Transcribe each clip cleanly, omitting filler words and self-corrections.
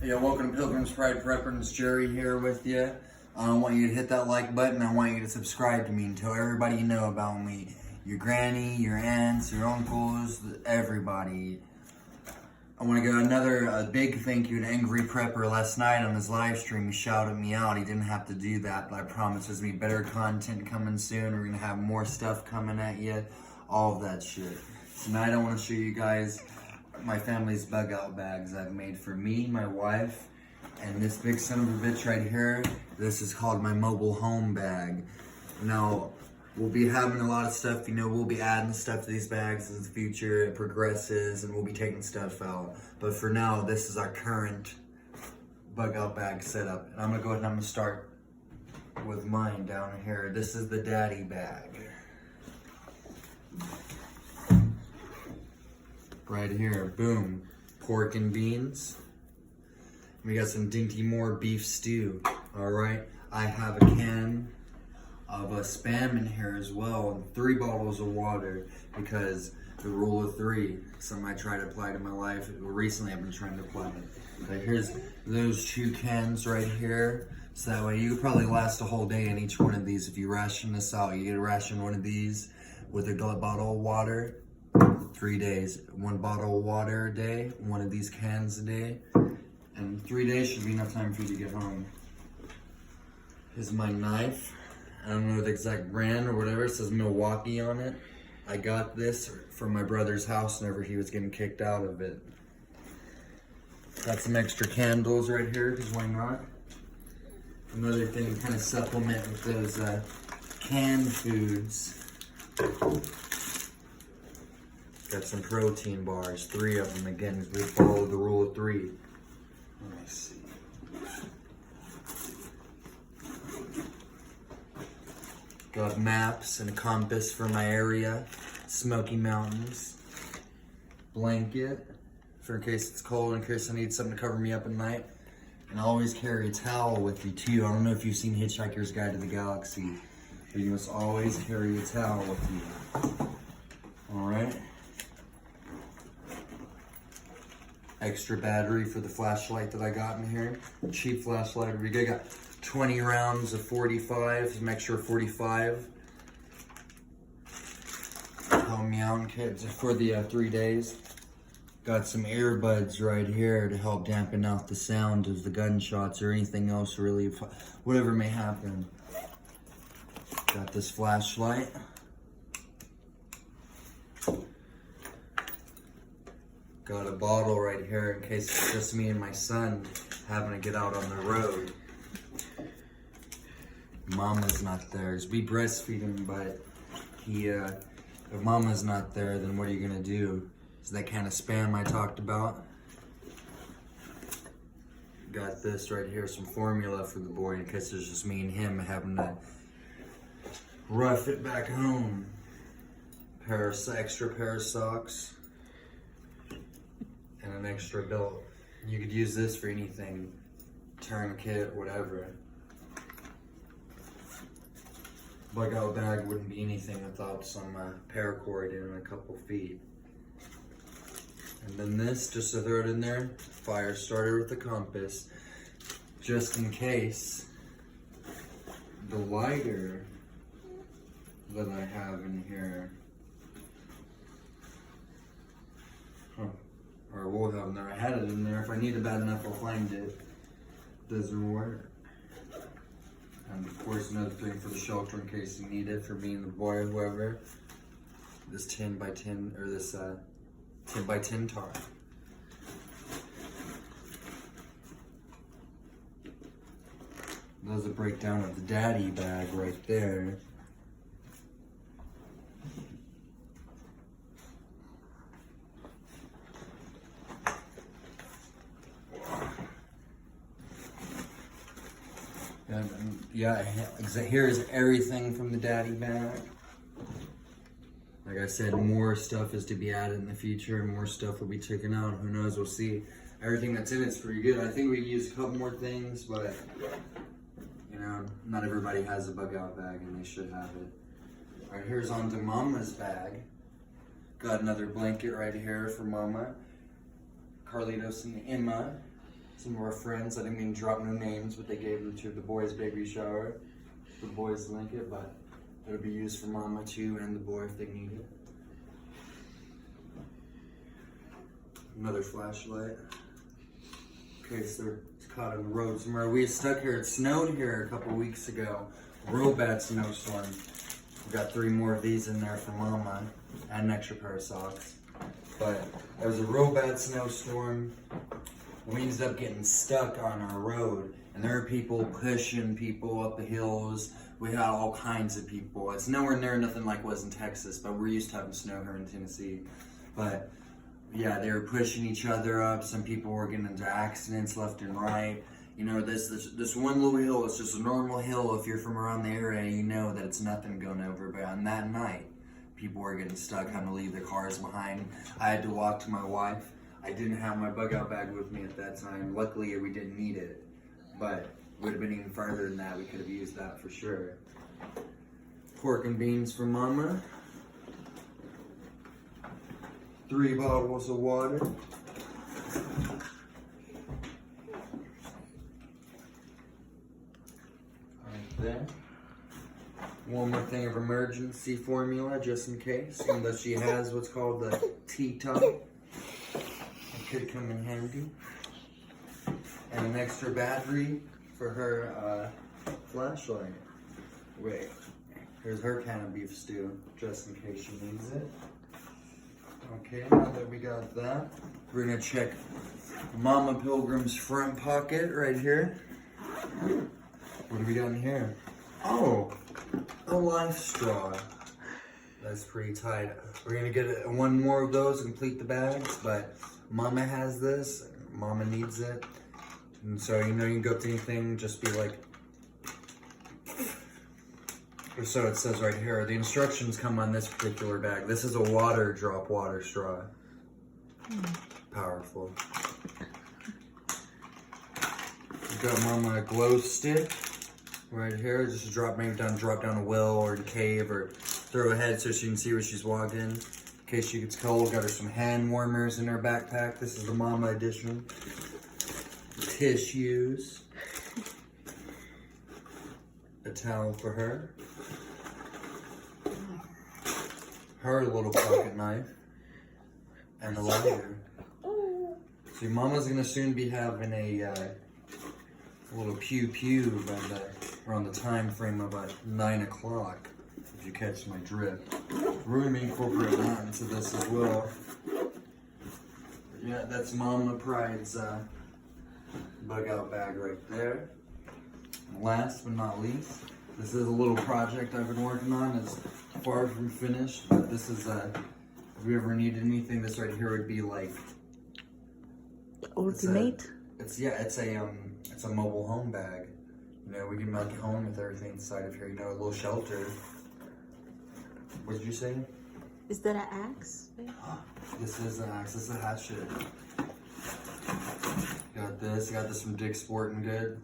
Yeah, welcome to Pilgrim's Pride Prepper. It's Jerry here with you. I want you to hit that like button. I want you to subscribe to me and tell everybody you know about me. Your granny, your aunts, your uncles, everybody. I want to give a big thank you to Angry Prepper. Last night on his live stream, he shouted me out. He didn't have to do that, but I promise there's going to be better content coming soon. We're going to have more stuff coming at you. All of that shit. Tonight I want to show you guys my family's bug out bags I've made for me, my wife, and this big son of a bitch right here. This is called my mobile home bag. Now, we'll be having a lot of stuff, we'll be adding stuff to these bags as the future progresses, and we'll be taking stuff out. But for now, this is our current bug out bag setup. And I'm gonna go ahead and I'm gonna start with mine down here. This is the daddy bag. Right here, boom, pork and beans. We got some Dinty Moore beef stew, all right? I have a can of Spam in here as well, and 3 bottles of water, because the rule of 3, something I try to apply to my life. Recently I've been trying to apply it. But here's those 2 cans right here, so that way you could probably last a whole day in each one of these. If you ration this out, you get to ration one of these with a bottle of water. 3 days, 1 bottle of water a day, 1 of these cans a day, and 3 days should be enough time for you to get home. Here's my knife. I don't know the exact brand or whatever. It says Milwaukee on it. I got this from my brother's house whenever he was getting kicked out of it. Got some extra candles right here, because why not? Another thing to kind of supplement with those canned foods. Got some protein bars, 3 of them. Again, we follow the rule of 3. Let me see. Got maps and a compass for my area. Smoky Mountains. Blanket, for in case it's cold, in case I need something to cover me up at night. And I always carry a towel with you too. I don't know if you've seen Hitchhiker's Guide to the Galaxy, but you must always carry a towel with you. Alright? Extra battery for the flashlight that I got in here. Cheap flashlight. We got 20 rounds of 45, some extra 45. Help me out kids for the 3 days. Got some earbuds right here to help dampen out the sound of the gunshots or anything else, really, whatever may happen. Got this flashlight. Got a bottle right here in case it's just me and my son having to get out on the road. Mama's not there. We breastfeed him, but if Mama's not there, then what are you gonna do? Is that kind of Spam I talked about? Got this right here, some formula for the boy in case it's just me and him having to rough it back home. Extra pair of socks. And an extra belt. You could use this for anything, tourniquet, whatever. Bug out bag wouldn't be anything without some paracord in a couple feet. And then this, just to throw it in there, fire starter with the compass, just in case. The lighter that I have in here. Or we'll have in there. I had it in there. If I need it bad enough, I'll find it. Doesn't work. And of course, another thing for the shelter in case you need it for me and the boy or whoever. This 10 by 10 or this 10 by 10 tarp. That's a breakdown of the daddy bag right there. Yeah, here's everything from the daddy bag. Like I said, more stuff is to be added in the future. More stuff will be taken out. Who knows? We'll see. Everything that's in it's pretty good. I think we use a couple more things, but not everybody has a bug out bag, and they should have it. All right, here's onto Mama's bag. Got another blanket right here for Mama, Carlitos and Emma. some of our friends. I didn't mean to drop no names, but they gave them to the boys' baby shower. The boys link it, but it'll be used for Mama too and the boy if they need it. Another flashlight. In case they're caught on the road somewhere. We stuck here. It snowed here a couple weeks ago. Real bad snowstorm. We got 3 more of these in there for Mama and an extra pair of socks. But it was a real bad snowstorm. We ended up getting stuck on our road, and there were people pushing people up the hills. We had all kinds of people. It's nowhere near nothing like it was in Texas, but we're used to having snow here in Tennessee. But yeah, they were pushing each other up. Some people were getting into accidents left and right. You know, this one little hill is just a normal hill. If you're from around the area, you know that it's nothing going over. But on that night, people were getting stuck, having to leave their cars behind. I had to walk to my wife. I didn't have my bug out bag with me at that time. Luckily, we didn't need it. But it would have been even farther than that. We could have used that for sure. Pork and beans for Mama. 3 bottles of water. Right there. One more thing of emergency formula, just in case. Even though she has what's called the T-top. It could come in handy. And an extra battery for her flashlight. Wait, here's her can of beef stew, just in case she needs it. Okay, now that we got that, we're gonna check Mama Pilgrim's front pocket right here. What do we got in here? Oh, a life straw. That's pretty tight. We're gonna get one more of those and complete the bags, but Mama has this, Mama needs it. And so, you know, you can go up to anything, just be like, or so it says right here. The instructions come on this particular bag. This is a drop water straw. Powerful. We've got Mama a glow stick right here. Just drop down a well or a cave, or throw ahead so she can see where she's walking. In case she gets cold, got her some hand warmers in her backpack. This is the Mama edition. Tissues. A towel for her. Her little pocket knife. And a lighter. See, Mama's gonna soon be having a little pew-pew around the time frame of 9 o'clock, if you catch my drift. We're gonna be incorporating that into this as well. But yeah, that's Mama Pride's bug out bag right there. And last but not least, this is a little project I've been working on. It's far from finished, but this is if we ever needed anything, this right here would be like ultimate. It's a mobile home bag. You know, we can make it home with everything inside of here. You know, a little shelter. What did you say? Is that an axe? This is an axe. This is a hatchet. Got this from Dick's Sporting Good.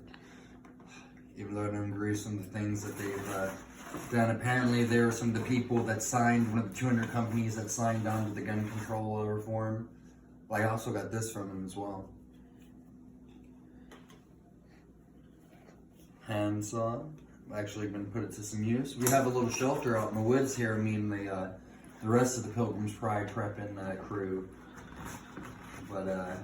Even though I don't agree with some of the things that they've done. Apparently, there were some of the people that signed, one of the 200 companies that signed on to the gun control reform. Well, I also got this from them as well. Handsaw. Actually been put it to some use. We have a little shelter out in the woods here. Me and the rest of the Pilgrim's Pride prepping crew. But I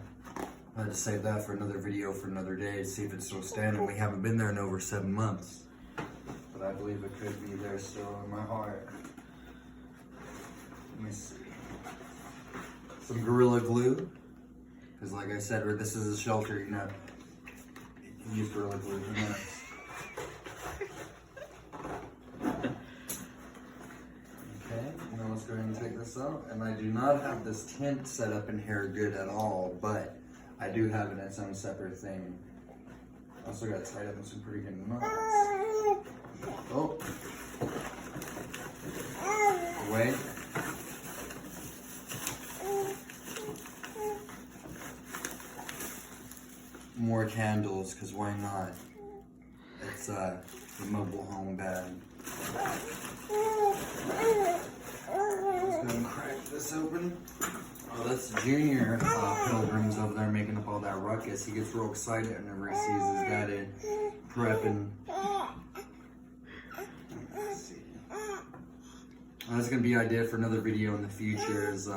had to save that for another video for another day to see if it's still standing. We haven't been there in over 7 months. But I believe it could be there still in my heart. Let me see. Some Gorilla Glue. Because like I said, this is a shelter, you know. You can use Gorilla Glue, you know. Okay, now let's go ahead and take this out. And I do not have this tent set up in here good at all, but I do have it in its own separate thing. Also got tied up in some pretty good knots. Oh. Wait. More candles, because why not? It's the mobile home bag. Let's go and crack this open. Oh, that's Junior Pilgrims over there making up all that ruckus. He gets real excited whenever he sees his daddy prepping. Let's see. That's gonna be an idea for another video in the future. Is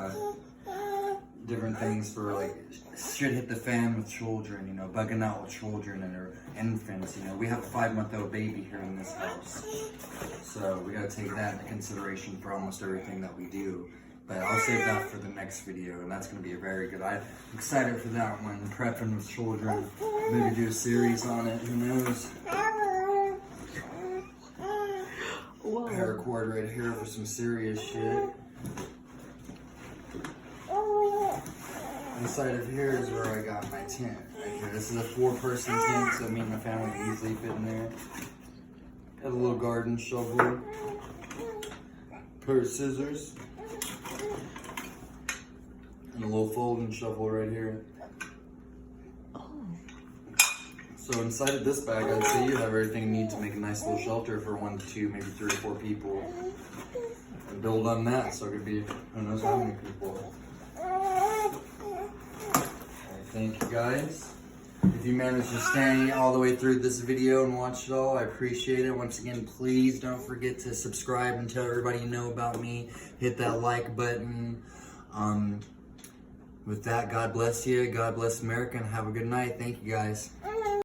different things for like shit hit the fan with children. You know, bugging out with children and their infants. You know, we have a 5-month-old baby here in this house, so we gotta take that into consideration for almost everything that we do. But I'll save that for the next video, and that's going to be a very good. I'm excited for that one, prepping with children. Maybe do a series on it, who knows? Whoa. Paracord right here for some serious shit. Inside of here is where I got my tent. Right here. This is a 4-person tent, so me and my family can easily fit in there. Got a little garden shovel, pair of scissors, and a little folding shovel right here. Oh. So inside of this bag, I'd say you have everything you need to make a nice little shelter for 1 to 2, maybe 3 or 4 people. And build on that, so it could be who knows how many people. Thank you guys. If you managed to stay all the way through this video and watch it all, I appreciate it. Once again, please don't forget to subscribe and tell everybody you know about me. Hit that like button. With that, God bless you. God bless America, and have a good night. Thank you guys.